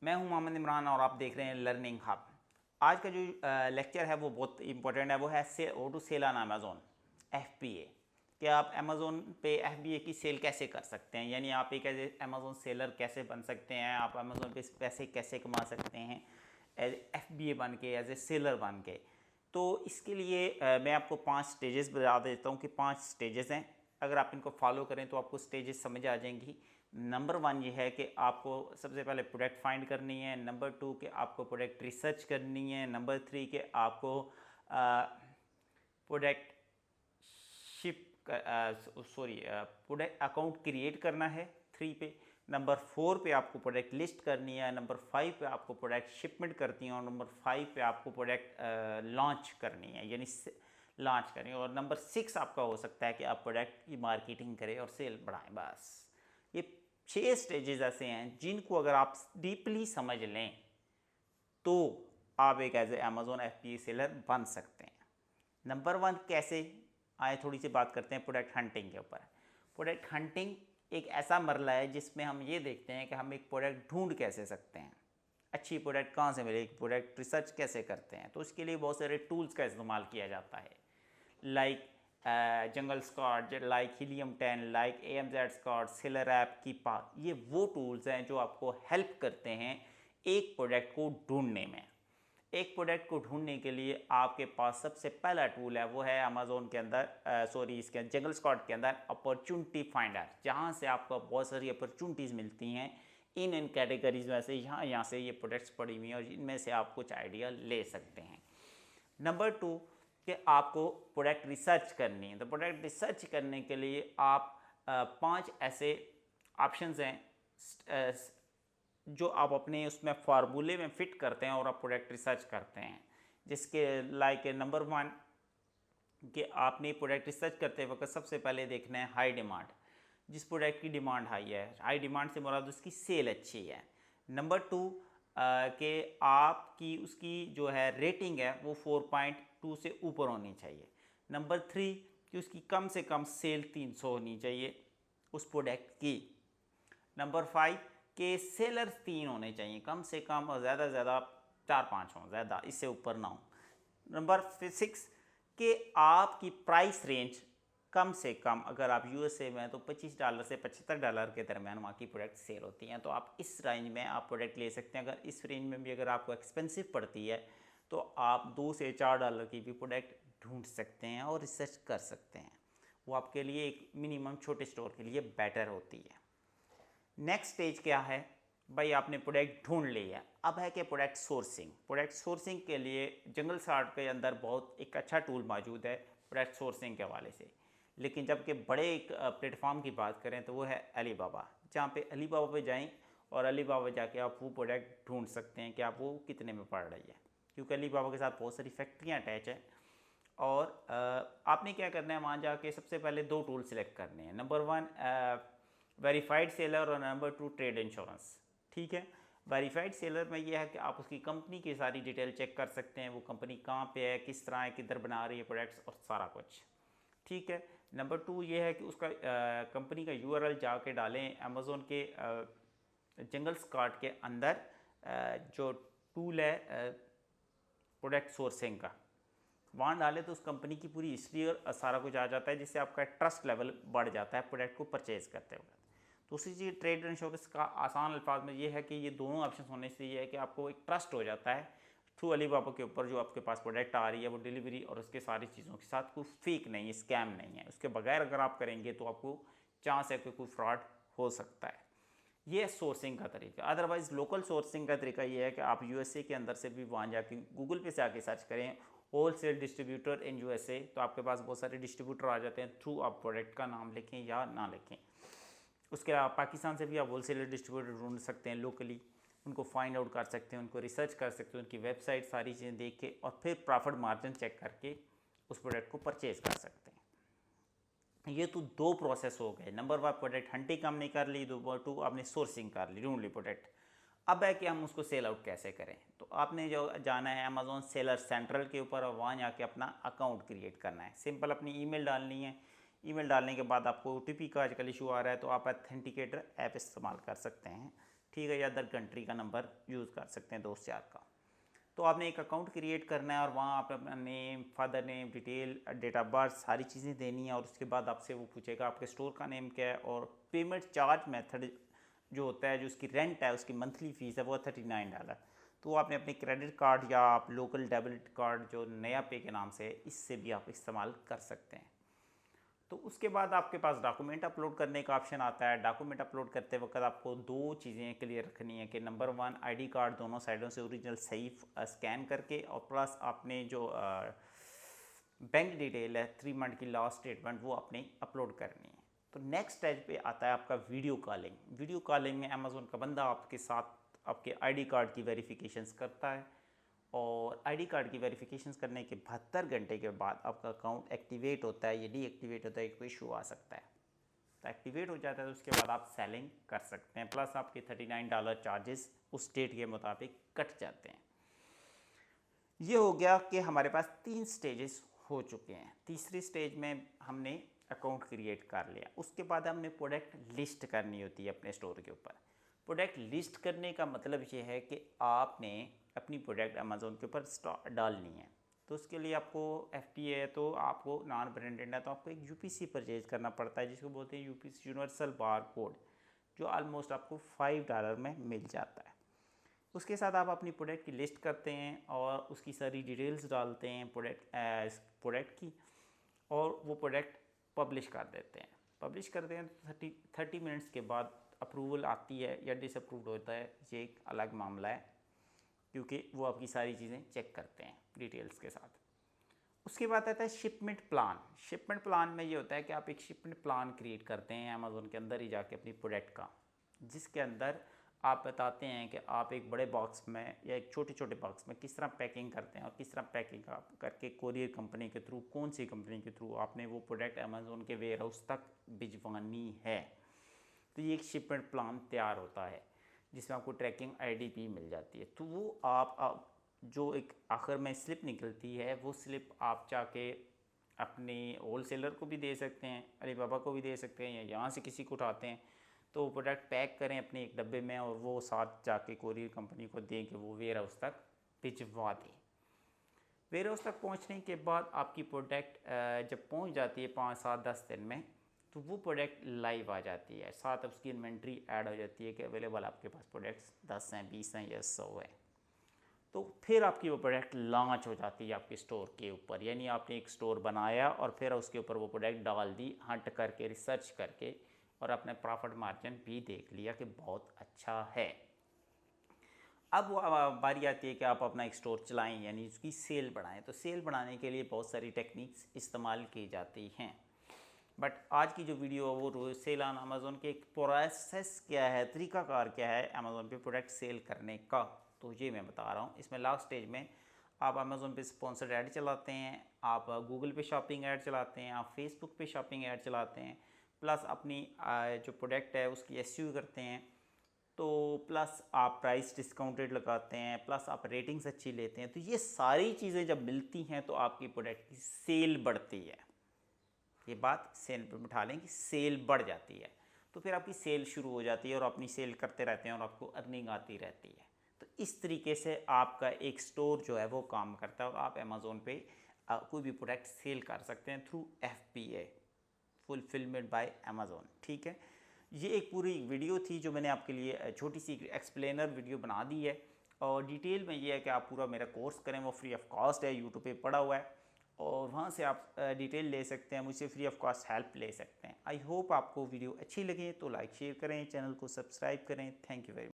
मैं हूं मोहम्मद इमरान और आप देख रहे हैं लर्निंग हब। आज का जो लेक्चर है वो बहुत इंपॉर्टेंट है। वो है how to sell on Amazon FBA। कि आप अमेज़ोन पे FBA की सेल कैसे कर सकते हैं, यानी आप एक एज अमेज़ोन सेलर कैसे बन सकते हैं, आप अमेज़ोन पे पैसे कैसे कमा सकते हैं एज FBA बन के, एज ए सेलर बन के। तो इसके लिए मैं आपको 5 स्टेजेस बता देता हूँ कि 5 स्टेजेस हैं। अगर आप इनको फॉलो करें तो आपको स्टेजेस समझ आ जाएंगी। नंबर 1 ये है कि आपको सबसे पहले प्रोडक्ट फाइंड करनी है। नंबर 2 कि आपको प्रोडक्ट रिसर्च करनी है। नंबर 3 कि आपको product ship product account create करना है 3 पे। नंबर 4 पे आपको प्रोडक्ट लिस्ट करनी है। नंबर 5 पे आपको प्रोडक्ट शिपमेंट करती है और नंबर 5 पे आपको प्रोडक्ट लॉन्च करनी है, यानी लॉन्च करें। और नंबर 6 आपका हो सकता है कि आप प्रोडक्ट की मार्केटिंग करें और सेल बढ़ाएं। बस ये 6 स्टेजेस ऐसे हैं जिनको अगर आप डीपली समझ लें तो आप एक as a Amazon FBA seller बन सकते हैं। नंबर 1 कैसे आए, थोड़ी सी बात करते हैं प्रोडक्ट हंटिंग के ऊपर। प्रोडक्ट हंटिंग एक ऐसा मरला है जिसमें हम ये देखते हैं कि हम एक प्रोडक्ट ढूंढ कैसे सकते हैं, अच्छी प्रोडक्ट कहाँ से मिलेगी, प्रोडक्ट रिसर्च कैसे करते हैं। तो इसके लिए बहुत सारे टूल्स का इस्तेमाल किया जाता है, like jungle scout, like helium 10, like AMZ scout, seller app की पाथ। ये वो टूल्स हैं जो आपको हेल्प करते हैं एक प्रोडक्ट को ढूंढने में। एक प्रोडक्ट को ढूंढने के लिए आपके पास सबसे पहला टूल है वो है अमेज़ोन के अंदर इसके जंगल स्कॉट के अंदर अपॉर्चुनिटी फाइंडर, जहाँ से आपको बहुत सारी अपॉर्चुनिटीज़ मिलती हैं इन कैटेगरीज में से। यहाँ से ये प्रोडक्ट्स पड़ी हुई हैं और इनमें से आप कुछ आइडिया ले सकते हैं। नंबर 2 कि आपको प्रोडक्ट रिसर्च करनी है। तो प्रोडक्ट रिसर्च करने के लिए आप 5 ऐसे ऑप्शंस हैं जो आप अपने उसमें फार्मूले में फिट करते हैं और आप प्रोडक्ट रिसर्च करते हैं। जिसके लाइक नंबर 1 कि आपने प्रोडक्ट रिसर्च करते वक्त सबसे पहले देखना है हाई डिमांड। जिस प्रोडक्ट की डिमांड हाई डिमांड से मुराद उसकी सेल अच्छी है। नंबर 2 कि आपकी उसकी जो है रेटिंग है वो 4.2 से ऊपर होनी चाहिए। नंबर 3 कि उसकी कम से कम सेल 300 होनी चाहिए उस प्रोडक्ट की। नंबर 5 के सेलर्स 3 होने चाहिए कम से कम, और ज़्यादा से ज़्यादा 4-5 हों, ज़्यादा इससे ऊपर ना हो। नंबर 6 कि आपकी प्राइस रेंज कम से कम, अगर आप USA में हैं तो $25 से $75 के दरमियान वहाँ की प्रोडक्ट सेल होती हैं। तो आप इस रेंज में आप प्रोडक्ट ले सकते हैं। अगर इस रेंज में भी अगर आपको एक्सपेंसिव पड़ती है तो आप $2 से $4 की भी प्रोडक्ट ढूंढ सकते हैं और रिसर्च कर सकते हैं। वो आपके लिए एक मिनिमम छोटे स्टोर के लिए बेटर होती है। नेक्स्ट स्टेज क्या है भाई, आपने प्रोडक्ट ढूंढ लिया। अब है कि प्रोडक्ट सोर्सिंग। प्रोडक्ट सोर्सिंग के लिए जंगल स्कॉट के अंदर बहुत एक अच्छा टूल मौजूद है प्रोडक्ट सोर्सिंग के हवाले से। लेकिन जबकि बड़े एक प्लेटफॉर्म की बात करें तो वो है अलीबाबा, जहाँ पे अलीबाबा पे जाएं और अलीबाबा जाके आप वो प्रोडक्ट ढूंढ सकते हैं कि आप वो कितने में पड़ रही है, क्योंकि अलीबाबा के साथ बहुत सारी फैक्ट्रियाँ अटैच हैं। और आपने क्या करना है, वहाँ जाके सबसे पहले 2 टूल सेलेक्ट करने हैं। नंबर 1 वेरीफाइड सेलर और नंबर 2 ट्रेड इंश्योरेंस। ठीक है, वेरीफाइड सेलर में यह है कि आप उसकी कंपनी की सारी डिटेल चेक कर सकते हैं, वो कंपनी कहाँ पे है, किस तरह है, किधर बना रही है प्रोडक्ट्स और सारा कुछ। ठीक है। नंबर 2 ये है कि उसका कंपनी का URL जाके डालें अमेज़ोन के जंगल स्कॉट के अंदर जो टूल है प्रोडक्ट सोर्सिंग का, वहाँ डालें तो उस कंपनी की पूरी हिस्ट्री और सारा कुछ आ जाता है, जिससे आपका ट्रस्ट लेवल बढ़ जाता है प्रोडक्ट को परचेज़ करते वक्त। दूसरी चीज़ ट्रेड इंश्योरेंस का आसान अल्फाज में ये है कि ये दोनों ऑप्शन होने से ये है कि आपको एक ट्रस्ट हो जाता है थ्रू अलीबाबा के ऊपर जो आपके पास प्रोडक्ट आ रही है वो डिलीवरी और उसके सारी चीज़ों के साथ कोई फेक नहीं है, स्कैम नहीं है। उसके बगैर अगर आप करेंगे तो आपको चांस है कि कोई फ्रॉड हो सकता है। ये सोर्सिंग का तरीका। अदरवाइज़ लोकल सोर्सिंग का तरीका ये है कि आप USA के अंदर से भी वहाँ जाके गूगल पे से आके सर्च करें होल सेल डिस्ट्रीब्यूटर इन USA, तो आपके पास बहुत सारे डिस्ट्रीब्यूटर आ जाते हैं। थ्रू आप प्रोडक्ट का नाम लिखें या ना लिखें। उसके अलावा पाकिस्तान से भी आप होल सेलर डिस्ट्रीब्यूटर ढूंढ सकते हैं लोकली, उनको फाइंड आउट कर सकते हैं, उनको रिसर्च कर सकते हैं, उनकी वेबसाइट सारी चीज़ें देख के और फिर प्रॉफिट मार्जिन चेक करके उस प्रोडक्ट को परचेज़ कर सकते हैं। ये तो 2 प्रोसेस हो गए। नंबर 1 प्रोडक्ट हंटिंग हमने कर ली, नंबर 2 आपने सोर्सिंग कर ली, ढूंढ ली प्रोडक्ट। अब है कि हम उसको सेल आउट कैसे करें। तो आपने जो जाना है अमेज़ोन सेलर सेंट्रल के ऊपर और वहाँ जाके अपना अकाउंट क्रिएट करना है। सिंपल अपनी ईमेल डालनी है। ईमेल डालने के बाद आपको OTP का आजकल इशू आ रहा है तो आप ऑथेंटिकेटर ऐप इस्तेमाल कर सकते हैं ठीक है, या अदर कंट्री का नंबर यूज़ कर सकते हैं, दोस्त यार का। तो आपने एक अकाउंट क्रिएट करना है और वहाँ आप अपना name, father name, detail, date of birth, सारी चीज़ें देनी है। और उसके बाद आपसे वो पूछेगा आपके स्टोर का नेम क्या है, और पेमेंट चार्ज मेथड जो होता है, जो उसकी रेंट है, उसकी मंथली फ़ीस है, वो $39। तो आपने अपने क्रेडिट कार्ड या आप लोकल डेबिट कार्ड जो नया पे के नाम से है, इससे भी आप इस्तेमाल कर सकते हैं। तो उसके बाद आपके पास डॉक्यूमेंट अपलोड करने का ऑप्शन आता है। डॉक्यूमेंट अपलोड करते वक्त आपको दो चीज़ें क्लियर रखनी है कि नंबर 1, आईडी कार्ड दोनों साइडों से ओरिजिनल सही स्कैन करके, और प्लस आपने जो बैंक डिटेल है 3 मंथ की लास्ट स्टेटमेंट वो आपने अपलोड करनी है। तो नेक्स्ट स्टेज पे आता है आपका वीडियो कॉलिंग। वीडियो कॉलिंग में अमेज़ोन का बंदा आपके साथ आपके आईडी कार्ड की वेरिफिकेशंस करता है, और आईडी कार्ड की वेरिफिकेशंस करने के 72 घंटे के बाद आपका अकाउंट एक्टिवेट होता है। ये डीएक्टिवेट होता है, कोई इशू आ सकता है। तो एक्टिवेट हो जाता है तो उसके बाद आप सेलिंग कर सकते हैं, प्लस आपके $39 चार्जेस उस डेट के मुताबिक कट जाते हैं। ये हो गया कि हमारे पास 3 स्टेजेस हो चुके हैं। तीसरी स्टेज में हमने अकाउंट क्रिएट कर लिया, उसके बाद हमने प्रोडक्ट लिस्ट करनी होती है अपने स्टोर के ऊपर। प्रोडक्ट लिस्ट करने का मतलब ये है कि आपने अपनी प्रोडक्ट अमेज़ोन के ऊपर डालनी है। तो उसके लिए आपको FTA है, तो आपको नॉन ब्रांडेड है तो आपको एक UPC परचेज करना पड़ता है, जिसको बोलते हैं UPC, यूनिवर्सल बार कोड, जो ऑलमोस्ट आपको $5 में मिल जाता है। उसके साथ आप अपनी प्रोडक्ट की लिस्ट करते हैं और उसकी सारी डिटेल्स डालते हैं प्रोडक्ट की, और वो प्रोडक्ट पब्लिश कर देते हैं। पब्लिश करते हैं तो 30 मिनट्स के बाद अप्रूवल आती है या डिसअप्रूव होता है, ये एक अलग मामला है, क्योंकि वो आपकी सारी चीज़ें चेक करते हैं डिटेल्स के साथ। उसके बाद आता है शिपमेंट प्लान। शिपमेंट प्लान में ये होता है कि आप एक शिपमेंट प्लान क्रिएट करते हैं अमेज़ोन के अंदर ही जाके अपनी प्रोडक्ट का, जिसके अंदर आप बताते हैं कि आप एक बड़े बॉक्स में या एक छोटे छोटे बॉक्स में किस तरह पैकिंग करते हैं, और किस तरह पैकिंग करके कोरियर कंपनी के थ्रू, कौन सी कंपनी के थ्रू आपने वो प्रोडक्ट अमेज़ोन के वेयर हाउस तक भिजवानी है। तो ये एक शिपमेंट प्लान तैयार होता है, जिसमें आपको ट्रैकिंग ID भी मिल जाती है। तो वो आप जो एक आखिर में स्लिप निकलती है, वो स्लिप आप जाके अपने होल सेलर को भी दे सकते हैं, अलीबाबा को भी दे सकते हैं, या यहाँ से किसी को उठाते हैं तो प्रोडक्ट पैक करें अपने एक डब्बे में, और वो साथ जाके कोरियर कंपनी को दें कि वो वेयर हाउस तक भिजवा दें। वेयर हाउस तक पहुँचने के बाद आपकी प्रोडक्ट जब पहुँच जाती है 5, 7, 10 दिन में, तो वो प्रोडक्ट लाइव आ जाती है, साथ उसकी इन्वेंट्री ऐड हो जाती है कि अवेलेबल आपके पास प्रोडक्ट्स 10 हैं, 20 हैं या 100 है। तो फिर आपकी वो प्रोडक्ट लॉन्च हो जाती है आपके स्टोर के ऊपर, यानी आपने एक स्टोर बनाया और फिर उसके ऊपर वो प्रोडक्ट डाल दी, हंट करके, रिसर्च करके, और अपने प्रॉफिट मार्जिन भी देख लिया कि बहुत अच्छा है। अब वो बारी आती है कि आप अपना एक स्टोर चलाएं, यानी उसकी सेल बढ़ाएं। तो सेल बढ़ाने के लिए बहुत सारी टेक्निक्स इस्तेमाल की जाती हैं, बट आज की जो वीडियो है वो सेल ऑन अमेज़ोन के एक प्रोसेस क्या है, तरीकाकार क्या है अमेज़ोन पे प्रोडक्ट सेल करने का, तो ये मैं बता रहा हूँ। इसमें लास्ट स्टेज में आप अमेज़ोन पे स्पॉन्सर्ड ऐड चलाते हैं, आप गूगल पे शॉपिंग ऐड चलाते हैं, आप फेसबुक पे शॉपिंग ऐड चलाते हैं, प्लस अपनी जो प्रोडक्ट है उसकी SEO करते हैं, तो प्लस आप प्राइस डिस्काउंटेड लगाते हैं, प्लस आप रेटिंग्स अच्छी लेते हैं। तो ये सारी चीज़ें जब मिलती हैं तो आपकी प्रोडक्ट की सेल बढ़ती है। ये बात सेल पर बिठा लें कि सेल बढ़ जाती है, तो फिर आपकी सेल शुरू हो जाती है और अपनी सेल करते रहते हैं और आपको अर्निंग आती रहती है। तो इस तरीके से आपका एक स्टोर जो है वो काम करता है, और आप अमेज़ोन पे कोई भी प्रोडक्ट सेल कर सकते हैं through FBA, fulfilment bye Amazon. ठीक है, ये एक पूरी वीडियो थी जो मैंने आपके लिए छोटी सी एक्सप्लेनर वीडियो बना दी है, और डिटेल में ये है कि आप पूरा मेरा कोर्स करें, वो फ्री ऑफ कॉस्ट है, यूट्यूब पे पड़ा हुआ है, और वहाँ से आप डिटेल ले सकते हैं, मुझसे फ्री ऑफ कॉस्ट हेल्प ले सकते हैं। आई होप आपको वीडियो अच्छी लगे तो लाइक शेयर करें, चैनल को सब्सक्राइब करें। Thank you very much.